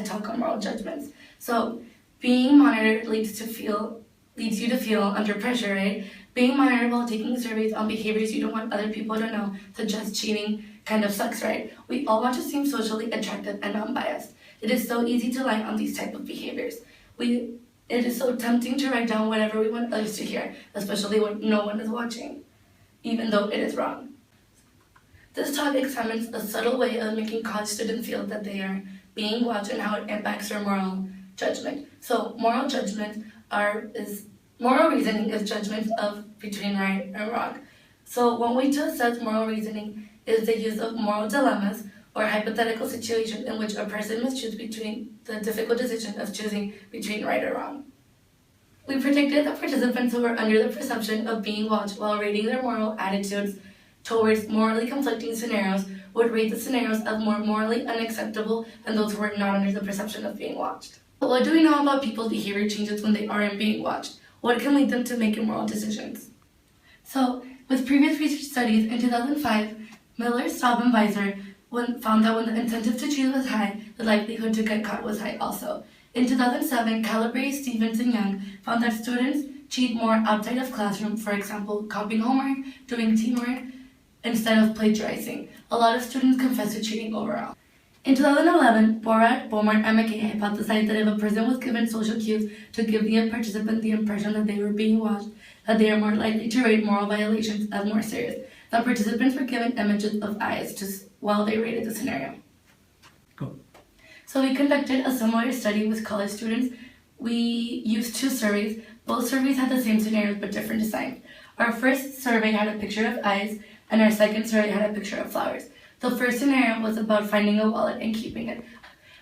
TED Talk on moral judgments. So being monitored leads you to feel under pressure, right? Being monitored while taking surveys on behaviors you don't want other people to know, such as cheating, kind of sucks, right? We all want to seem socially attractive and unbiased. It is so easy to lie on these type of behaviors. It is so tempting to write down whatever we want others to hear, especially when no one is watching, even though it is wrong. This talk examines a subtle way of making college students feel that they are being watched and how it impacts their moral judgment. So moral reasoning is judgment of between right and wrong. So one way to assess moral reasoning is the use of moral dilemmas or hypothetical situations in which a person must choose between the difficult decision of choosing between right or wrong. We predicted that participants who were under the perception of being watched while rating their moral attitudes towards morally conflicting scenarios would rate the scenarios as more morally unacceptable than those who were not under the perception of being watched. But what do we know about people's behavior changes when they aren't being watched? What can lead them to make immoral decisions? So, with previous research studies in 2005, Miller, Staub, and Weiser found that when the incentive to cheat was high, the likelihood to get caught was high also. In 2007, Calabrese, Stevens, and Young found that students cheat more outside of classroom, for example, copying homework, doing teamwork, instead of plagiarizing. A lot of students confess to cheating overall. In 2011, Borat, Beaumont, and McKay hypothesized that if a person was given social cues to give the participant the impression that they were being watched, that they are more likely to rate moral violations as more serious. The participants were given images of eyes while they rated the scenario. Cool. So we conducted a similar study with college students. We used 2 surveys. Both surveys had the same scenarios but different designs. Our first survey had a picture of eyes, and our second survey had a picture of flowers. The first scenario was about finding a wallet and keeping it.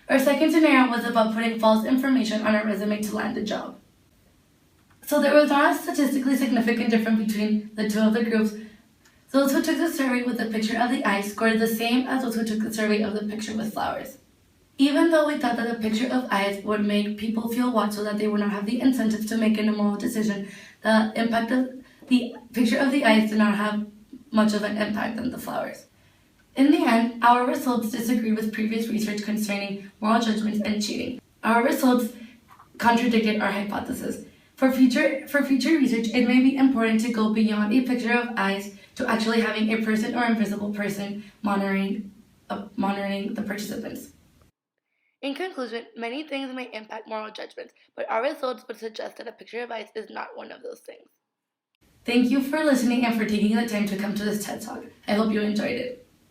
Our second scenario was about putting false information on our resume to land a job. So there was not a statistically significant difference between the 2 of the groups. Those who took the survey with the picture of the eyes scored the same as those who took the survey of the picture with flowers. Even though we thought that the picture of eyes would make people feel watched so that they would not have the incentive to make an immoral decision, the impact of the picture of the eyes did not have much of an impact on the flowers. In the end, our results disagreed with previous research concerning moral judgments and cheating. Our results contradicted our hypothesis. For future research, it may be important to go beyond a picture of eyes to actually having a person or invisible person monitoring the participants. In conclusion, many things may impact moral judgments, but our results would suggest that a picture of eyes is not one of those things. Thank you for listening and for taking the time to come to this TED Talk. I hope you enjoyed it.